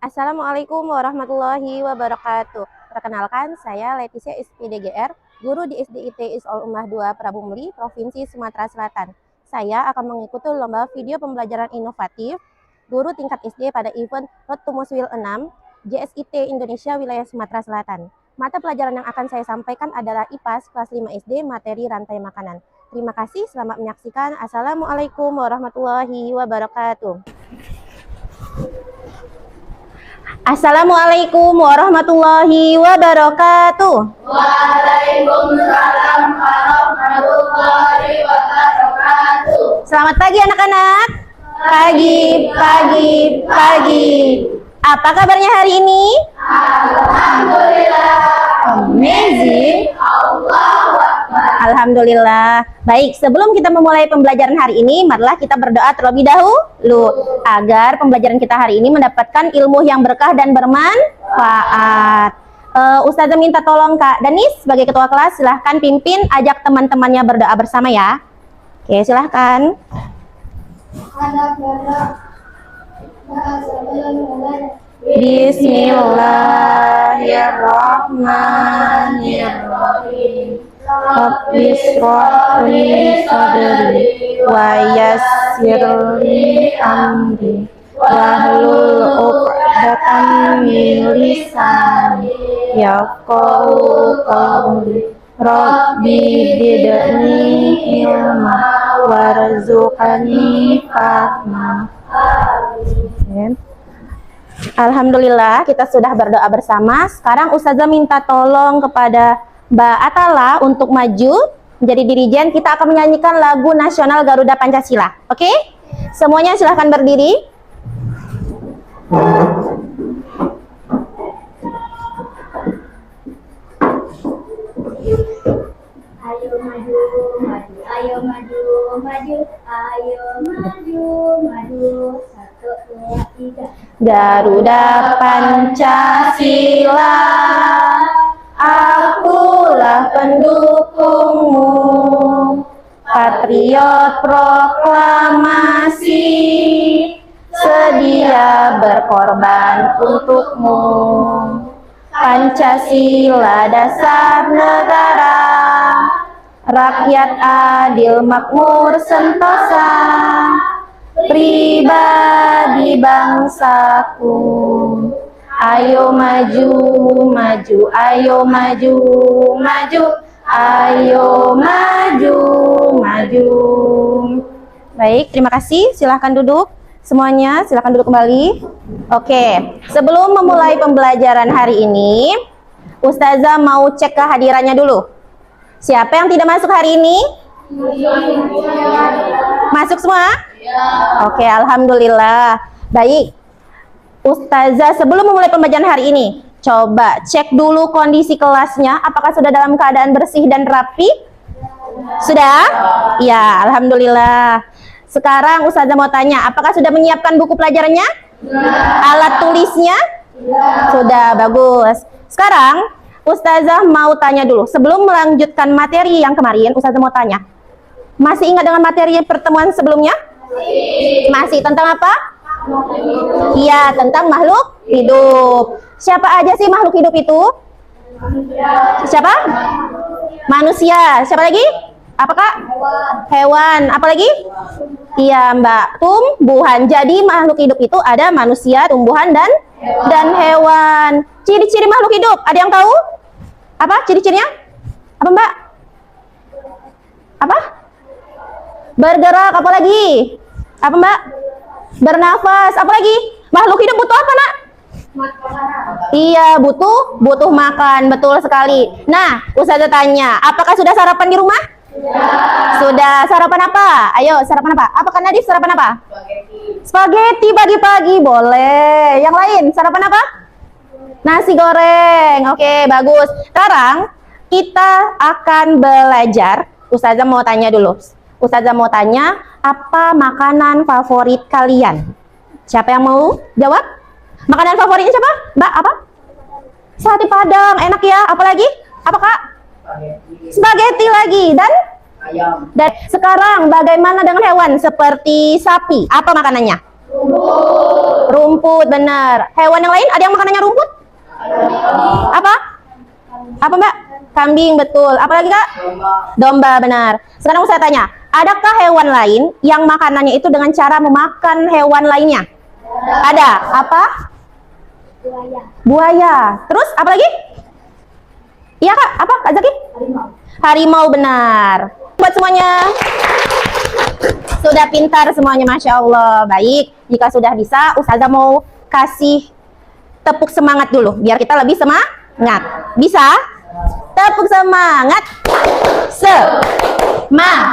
Assalamualaikum warahmatullahi wabarakatuh. Perkenalkan, saya Leticia SPDGR, guru di SDIT Isol Ummah 2 Prabumuli, Provinsi Sumatera Selatan. Saya akan mengikuti lomba video pembelajaran inovatif guru tingkat SD pada event Road to Muswil 6 JSIT Indonesia Wilayah Sumatera Selatan. Mata pelajaran yang akan saya sampaikan adalah IPAS kelas 5 SD materi rantai makanan. Terima kasih, selamat menyaksikan. Assalamualaikum warahmatullahi wabarakatuh. Assalamualaikum warahmatullahi wabarakatuh. Waalaikumsalam warahmatullahi wabarakatuh. Selamat pagi anak-anak. Pagi. Apa kabarnya hari ini? Alhamdulillah. Amazing. Allahu Akbar. Alhamdulillah. Baik, sebelum kita memulai pembelajaran hari ini, marilah kita berdoa terlebih dahulu agar pembelajaran kita hari ini mendapatkan ilmu yang berkah dan bermanfaat. Ustazah minta tolong Kak Danis sebagai ketua kelas, silahkan pimpin, ajak teman-temannya berdoa bersama ya. Oke, silahkan. Bismillahirrahmanirrahim. Rabbis shrah li sadri wa yassir li amri wahlul 'uqdatam min lisani yafqahu qawli. Rabbi zidni ilma warzuqni fahma. Alhamdulillah kita sudah berdoa bersama. Sekarang Ustazah minta tolong kepada Mbak Atala untuk maju menjadi dirijen. Kita akan menyanyikan lagu nasional Garuda Pancasila. Oke? Semuanya silahkan berdiri. Ayo maju, maju, ayo maju, maju, ayo maju, maju. 1, 2, 3. Garuda Pancasila, akulah pendukungmu, patriot proklamasi, sedia berkorban untukmu. Pancasila dasar negara, rakyat adil makmur sentosa, pribadi bangsaku. Ayo maju, maju, ayo maju, maju, ayo maju, maju. Baik, terima kasih. Silahkan duduk. Semuanya silahkan duduk kembali. Oke, sebelum memulai pembelajaran hari ini, Ustazah mau cek kehadirannya dulu. Siapa yang tidak masuk hari ini? Masuk semua? Oke, alhamdulillah. Baik, Ustazah sebelum memulai pembelajaran hari ini, coba cek dulu kondisi kelasnya. Apakah sudah dalam keadaan bersih dan rapi? Sudah? Ya, alhamdulillah. Sekarang Ustazah mau tanya, apakah sudah menyiapkan buku pelajarannya? Alat tulisnya? Sudah, bagus. Sekarang Ustazah mau tanya dulu, sebelum melanjutkan materi yang kemarin, Ustazah mau tanya, masih ingat dengan materi pertemuan sebelumnya? Masih. Tentang apa? Iya, tentang makhluk hidup. Siapa aja sih makhluk hidup itu? Siapa? Manusia. Siapa lagi? Apakah? Hewan. Apa lagi? Iya, Mbak. Tumbuhan. Jadi makhluk hidup itu ada manusia, tumbuhan, dan hewan. Ciri-ciri makhluk hidup, ada yang tahu? Apa ciri-cirinya? Apa, Mbak? Apa? Bergerak. Apa lagi? Apa, Mbak? Bernafas. Apa lagi? Makhluk hidup butuh apa, Nak? Iya, butuh makan. Betul sekali. Nah, Ustazah tanya, apakah sudah sarapan di rumah? Sudah. Sarapan apa? Ayo, sarapan apa? Apakah Nadif sarapan apa? Spaghetti pagi-pagi, boleh. Yang lain, sarapan apa? Nasi goreng. Oke, bagus. Sekarang kita akan belajar. Ustazah mau tanya dulu. Ustazah mau tanya, apa makanan favorit kalian? Siapa yang mau jawab? Makanan favoritnya siapa? Mbak, apa? Sate Padang, enak ya. Apalagi? Apa, Kak? Spaghetti lagi. Dan Ayam. sekarang bagaimana dengan hewan seperti sapi? Apa makanannya? Rumput, benar. Hewan yang lain ada yang makanannya rumput? Apa? Apa Mbak? Kambing, betul. Apa lagi Kak? Domba, benar. Sekarang saya tanya, adakah hewan lain yang makanannya itu dengan cara memakan hewan lainnya? Ada. Apa? Buaya. Buaya. Terus apa lagi? Iya Kak, apa Kak Zaki? Harimau. Harimau, benar. Buat semuanya. Sudah pintar semuanya, Masya Allah. Baik, jika sudah bisa, Ustazah mau kasih tepuk semangat dulu, biar kita lebih semangat. Bisa? Tepuk semangat. Semangat.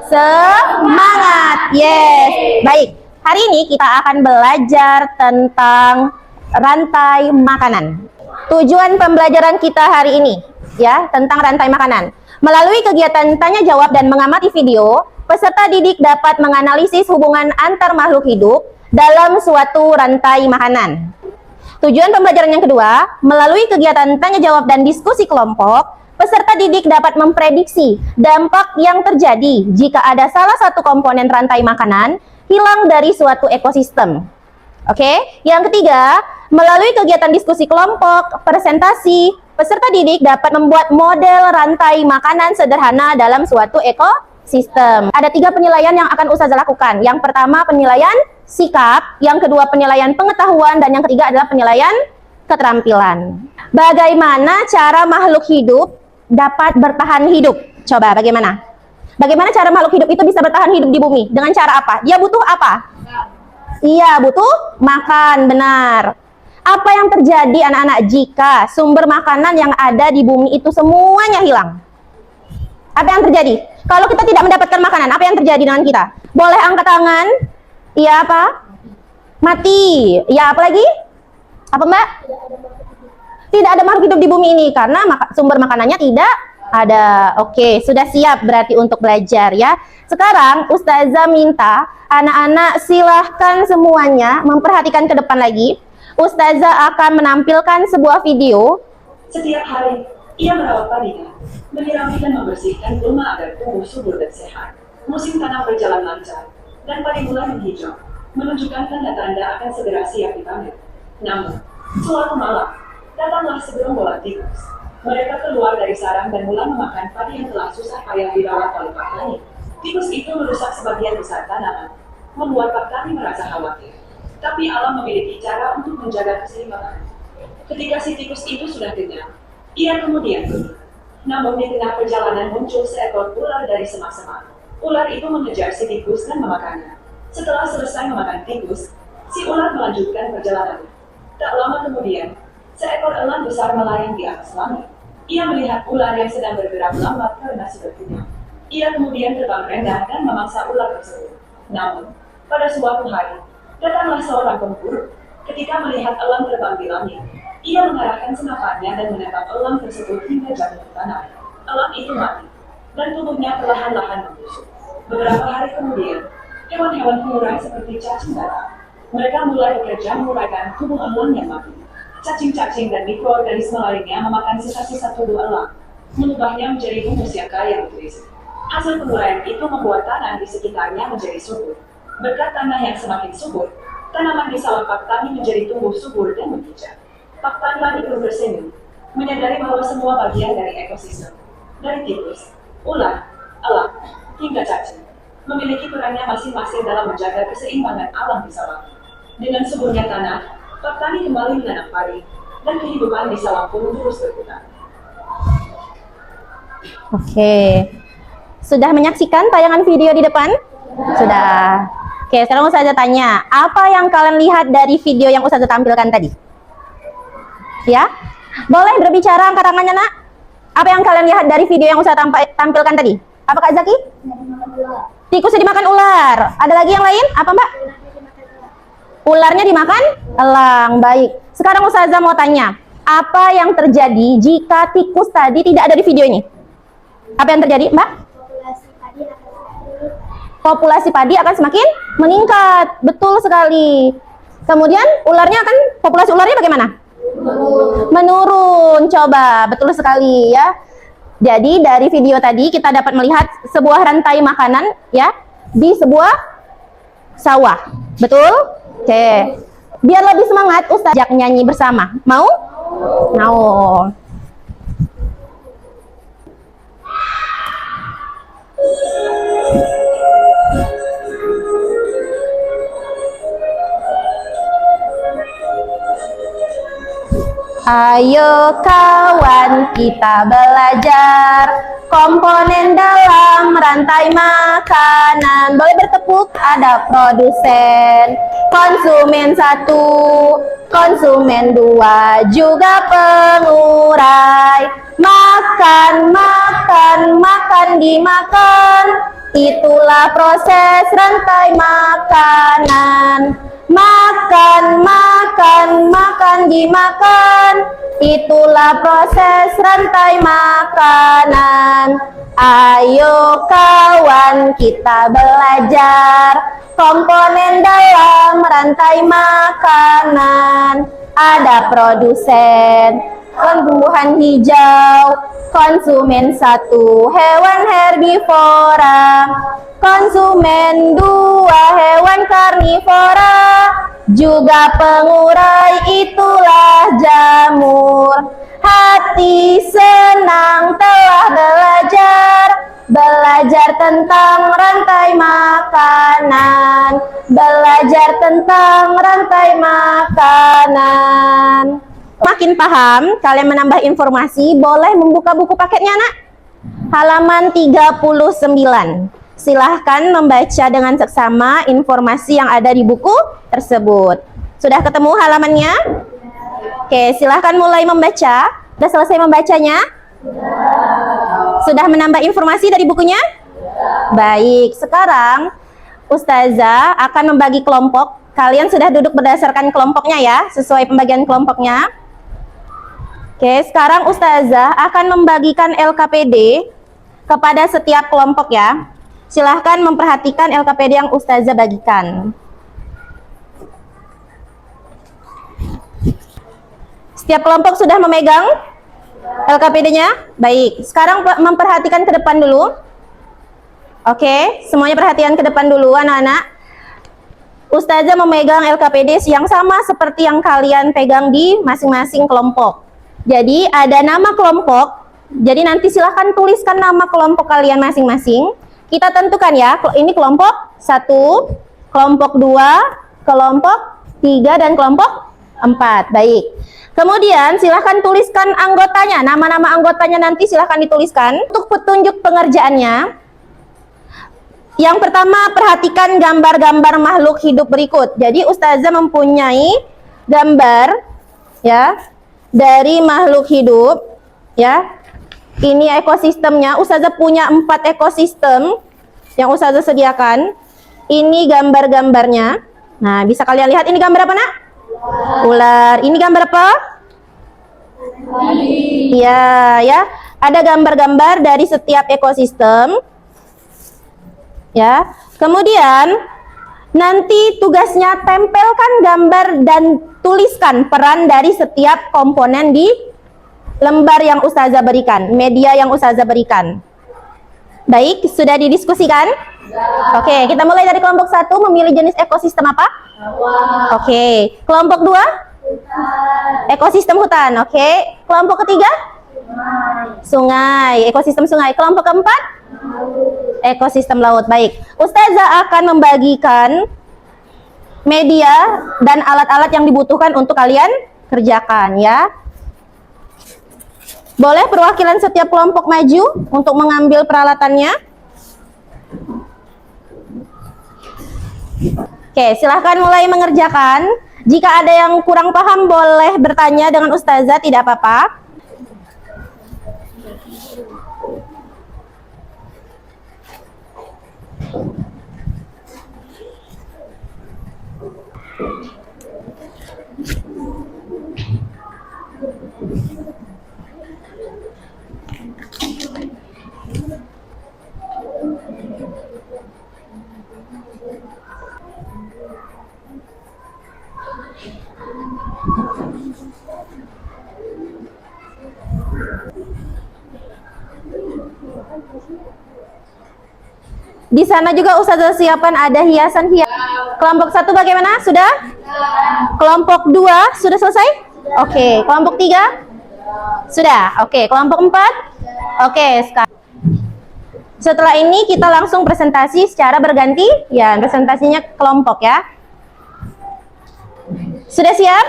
Semangat. Yes. Baik, hari ini kita akan belajar tentang rantai makanan. Tujuan pembelajaran kita hari ini, ya, tentang rantai makanan. Melalui kegiatan tanya jawab dan mengamati video, peserta didik dapat menganalisis hubungan antar makhluk hidup dalam suatu rantai makanan. Tujuan pembelajaran yang kedua, melalui kegiatan tanya jawab dan diskusi kelompok, peserta didik dapat memprediksi dampak yang terjadi jika ada salah satu komponen rantai makanan hilang dari suatu ekosistem. Oke, yang ketiga, melalui kegiatan diskusi kelompok, presentasi, peserta didik dapat membuat model rantai makanan sederhana dalam suatu ekosistem. Ada 3 penilaian yang akan Ustazah lakukan. Yang pertama penilaian sikap, yang kedua penilaian pengetahuan, dan yang ketiga adalah penilaian keterampilan. Bagaimana cara makhluk hidup dapat bertahan hidup? Coba bagaimana? Bagaimana cara makhluk hidup itu bisa bertahan hidup di bumi? Dengan cara apa? Dia butuh apa? Iya, butuh makan, benar. Apa yang terjadi anak-anak jika sumber makanan yang ada di bumi itu semuanya hilang? Apa yang terjadi? Kalau kita tidak mendapatkan makanan, apa yang terjadi dengan kita? Boleh angkat tangan? Iya, apa? Mati. Ya, apa lagi? Apa Mbak? Tidak ada makhluk hidup di bumi ini karena sumber makanannya tidak ada. Oke, sudah siap berarti untuk belajar ya. Sekarang Ustazah minta anak-anak silahkan semuanya memperhatikan ke depan lagi. Ustazah akan menampilkan sebuah video. Setiap hari, ia merawat padinya, menyirami dan membersihkan rumah agar tumbuh subur dan sehat. Musim tanam berjalan lancar, dan padi mulai menghijau, menunjukkan tanda-tanda akan segera siap dipanen. Namun, suatu malam, datanglah segerombolan tikus. Mereka keluar dari sarang dan mulai memakan padi yang telah susah payah dirawat oleh Pak Tani. Tikus itu merusak sebagian besar tanaman, membuat Pak Tani merasa khawatir. Tapi alam memiliki cara untuk menjaga keseimbangan. Ketika si tikus itu sudah kenyang, ia kemudian pergi. Namun di tengah perjalanan muncul seekor ular dari semak-semak. Ular itu mengejar si tikus dan memakannya. Setelah selesai memakan tikus, si ular melanjutkan perjalanannya. Tak lama kemudian, seekor elang besar melayang di atas langit. Ia melihat ular yang sedang bergerak lambat karena sudah kenyang. Ia kemudian terbang rendah dan memangsa ular tersebut. Namun, pada suatu hari, datanglah seorang pemburu. Ketika melihat elang terbang di langit, ia mengarahkan senapannya dan menembak elang tersebut hingga jatuh ke tanah. Elang itu mati, dan tubuhnya perlahan-lahan membusuk. Beberapa hari kemudian, hewan-hewan pengurang seperti cacing datang. Mereka mulai bekerja menguraikan tubuh elang yang mati. Cacing-cacing dan mikroorganisme lainnya memakan sisa-sisa tubuh elang, mengubahnya menjadi humus yang kaya nutrisi. Hasil penguraian itu membuat tanah di sekitarnya menjadi subur. Berkat tanah yang semakin subur, tanaman di sawah Pak Tani menjadi tumbuh subur dan menghijau. Pak Tani pun tersenyum, menyadari bahwa semua bagian dari ekosistem, dari tikus, ular, elang, hingga cacing, memiliki perannya masing-masing dalam menjaga keseimbangan alam di sawah. Dengan suburnya tanah, Pak Tani kembali menanam padi, dan kehidupan di sawah pun terus berputar. Oke. Sudah menyaksikan tayangan video di depan? Sudah. Oke, sekarang Ustazah tanya, apa yang kalian lihat dari video yang Ustazah tampilkan tadi? Ya? Boleh berbicara, angkat tangannya nak. Apa yang kalian lihat dari video yang Ustazah tampilkan tadi? Apa Kak Zaki? Tikusnya dimakan ular. Ada lagi yang lain? Apa Mbak? Ularnya dimakan elang. Baik. Sekarang Ustazah mau tanya, apa yang terjadi jika tikus tadi tidak ada di video ini? Apa yang terjadi, Mbak? Populasi padi akan semakin meningkat. Betul sekali. Kemudian ularnya akan, populasi ularnya bagaimana? Menurun. Coba, betul sekali ya. Jadi dari video tadi kita dapat melihat sebuah rantai makanan ya di sebuah sawah. Betul? Oke. Biar lebih semangat, Ustaz ajak nyanyi bersama. Mau? Mau. Ayo kawan, kita belajar komponen dalam rantai makanan. Boleh bertepuk, ada produsen, konsumen 1, konsumen 2, juga pengurai. Makan, makan, makan dimakan, itulah proses rantai makanan. Makan, makan, makan dimakan, itulah proses rantai makanan. Ayo kawan, kita belajar komponen dalam rantai makanan. Ada produsen, tumbuhan hijau, konsumen 1, hewan herbivora, konsumen 2, hewan karnivora, juga pengurai, itulah jamur. Hati senang telah belajar tentang rantai makanan, belajar tentang rantai makanan. Makin paham, kalian menambah informasi, boleh membuka buku paketnya, nak. Halaman 39. Silahkan membaca dengan seksama informasi yang ada di buku tersebut. Sudah ketemu halamannya? Oke, silahkan mulai membaca. Sudah selesai membacanya? Sudah menambah informasi dari bukunya? Baik, sekarang Ustazah akan membagi kelompok. Kalian sudah duduk berdasarkan kelompoknya ya, sesuai pembagian kelompoknya. Oke, sekarang Ustazah akan membagikan LKPD kepada setiap kelompok ya. Silahkan memperhatikan LKPD yang Ustazah bagikan. Setiap kelompok sudah memegang LKPD-nya? Baik, sekarang memperhatikan ke depan dulu. Oke, semuanya perhatian ke depan dulu anak-anak. Ustazah memegang LKPD yang sama seperti yang kalian pegang di masing-masing kelompok. Jadi ada nama kelompok, jadi nanti silahkan tuliskan nama kelompok kalian masing-masing. Kita tentukan ya, ini kelompok 1, kelompok 2, kelompok 3, dan kelompok 4. Baik. Kemudian silahkan tuliskan anggotanya, nama-nama anggotanya nanti silahkan dituliskan. Untuk petunjuk pengerjaannya, yang pertama perhatikan gambar-gambar makhluk hidup berikut. Jadi Ustazah mempunyai gambar ya dari makhluk hidup ya. Ini ekosistemnya. Ustazah punya 4 ekosistem yang Ustazah sediakan. Ini gambar-gambarnya. Nah, bisa kalian lihat ini gambar apa, nak? Ular. Ini gambar apa? Iya, ya. Ada gambar-gambar dari setiap ekosistem. Ya. Kemudian nanti tugasnya tempelkan gambar dan tuliskan peran dari setiap komponen di lembar yang Ustazah berikan, media yang Ustazah berikan. Baik, sudah didiskusikan? Oke, kita mulai dari kelompok 1, memilih jenis ekosistem apa? Oke, kelompok 2? Ekosistem hutan. Oke, kelompok ketiga? Sungai, ekosistem sungai. Kelompok keempat? Ekosistem laut. Baik, Ustazah akan membagikan media dan alat-alat yang dibutuhkan untuk kalian kerjakan ya. Boleh perwakilan setiap kelompok maju untuk mengambil peralatannya. Oke, silahkan mulai mengerjakan. Jika ada yang kurang paham boleh bertanya dengan Ustazah, tidak apa-apa. Di sana juga Ustazah siapkan ada hiasan-hiasan. Kelompok 1 bagaimana? Sudah? Kelompok 2 sudah selesai? Oke. Kelompok 3? Sudah. Oke. Kelompok 4? Oke. Setelah ini kita langsung presentasi secara berganti. Ya, presentasinya kelompok ya. Sudah siap?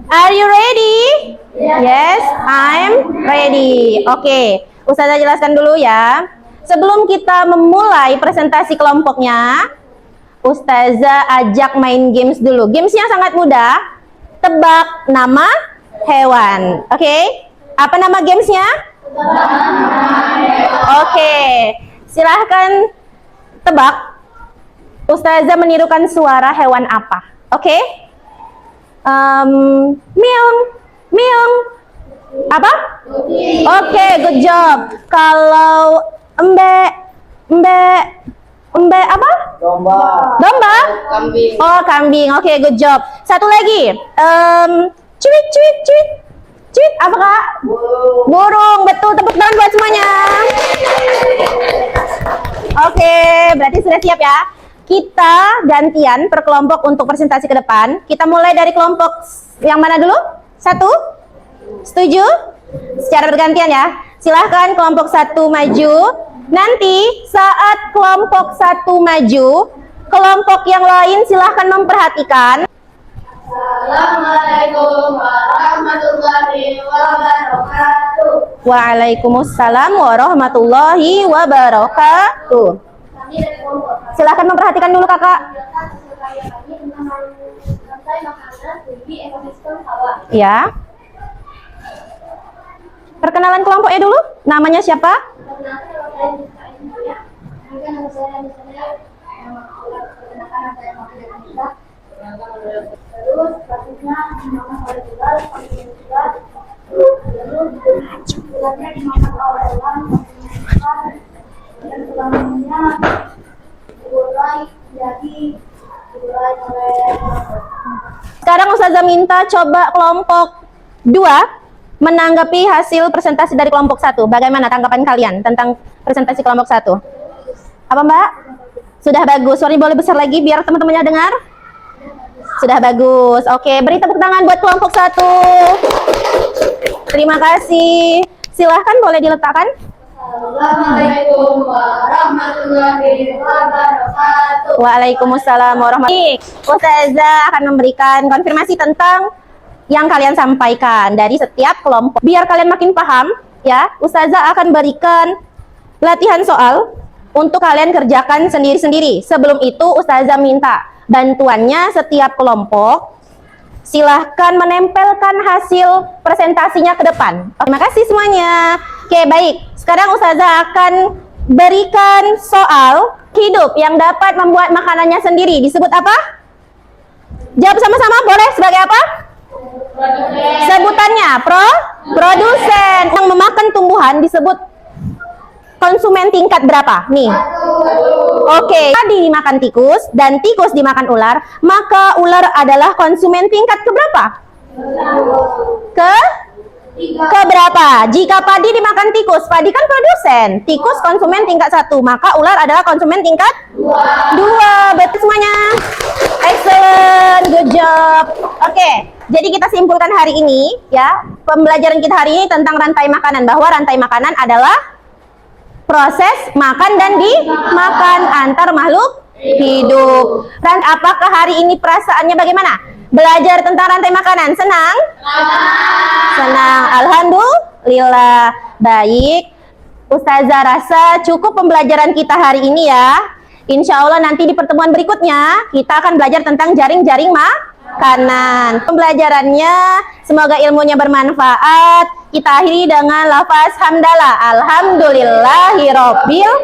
Are you ready? Yes, I'm ready. Oke. Ustazah jelaskan dulu ya. Sebelum kita memulai presentasi kelompoknya, Ustazah ajak main games dulu. Gamesnya sangat mudah. Tebak nama hewan. Oke? Apa nama gamesnya? Oke. Silahkan tebak. Ustazah menirukan suara hewan apa? Oke? Meong. Meong. Apa? Oke, good job. Kalau embe apa? Domba? Kambing. Oh, kambing. Oke, good job. Satu lagi. Cuit. Cuit apa, Kak? Burung. Betul. Tepuk tangan buat semuanya. Oke, berarti sudah siap ya. Kita gantian per kelompok untuk presentasi ke depan. Kita mulai dari kelompok yang mana dulu? 1? Setuju? Secara bergantian ya. Silahkan kelompok 1 maju. Nanti saat kelompok 1 maju, kelompok yang lain silahkan memperhatikan. Assalamualaikum warahmatullahi wabarakatuh. Waalaikumsalam warahmatullahi wabarakatuh. Kami dari kelompok Silahkan memperhatikan dulu kakak. kami tentang rantai makanan di ekosistem sawah. Ya. Perkenalan kelompoknya dulu. Namanya siapa? Perkenalkan nama saya Nisa Indonesia. Perkenalkan nama saya misalnya perkenalkan nama saya Makia Nisa. Terus selanjutnya nama saya juga lalu selanjutnya dimakan oleh orang dan selanjutnya diurai jadi diurai oleh Sekarang Ustazah minta coba kelompok 2 menanggapi hasil presentasi dari kelompok 1. Bagaimana tanggapan kalian tentang presentasi kelompok 1? Apa Mbak? Sudah bagus. Suaranya boleh besar lagi biar teman-temannya dengar. Sudah bagus. Oke, beri tepuk tangan buat kelompok 1. Terima kasih. Silahkan boleh diletakkan. Assalamualaikum warahmatullahi wabarakatuh. Waalaikumsalam warahmatullahi wabarakatuh. Ustazah akan memberikan konfirmasi tentang yang kalian sampaikan dari setiap kelompok. Biar kalian makin paham, ya, Ustazah akan berikan latihan soal untuk kalian kerjakan sendiri-sendiri. Sebelum itu, Ustazah minta bantuannya setiap kelompok. Silahkan menempelkan hasil presentasinya ke depan. Terima kasih semuanya. Oke, baik. Sekarang Ustazah akan berikan soal hidup yang dapat membuat makanannya sendiri. Disebut apa? Jawab sama-sama, boleh. Sebagai apa? Sebutannya produsen. Yang memakan tumbuhan disebut konsumen tingkat berapa? Nih. Oke, tadi dimakan tikus dan tikus dimakan ular, maka ular adalah konsumen tingkat keberapa? Ke berapa? Jika padi dimakan tikus, padi kan produsen, tikus konsumen tingkat 1, maka ular adalah konsumen tingkat 2. Betul semuanya? Excellent, good job. Oke, jadi kita simpulkan hari ini ya, pembelajaran kita hari ini tentang rantai makanan, bahwa rantai makanan adalah proses makan dan dimakan antar makhluk hidup. Apakah hari ini perasaannya bagaimana? Belajar tentang rantai makanan, senang? Senang, alhamdulillah. Baik, Ustazah rasa cukup pembelajaran kita hari ini ya. Insya Allah nanti di pertemuan berikutnya kita akan belajar tentang jaring-jaring makanan. Pembelajarannya semoga ilmunya bermanfaat. Kita akhiri dengan lafaz hamdalah. Alhamdulillahirabbil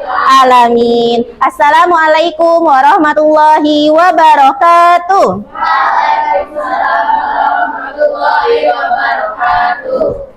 alamin. Assalamualaikum warahmatullahi wabarakatuh. Waalaikumsalam warahmatullahi wabarakatuh.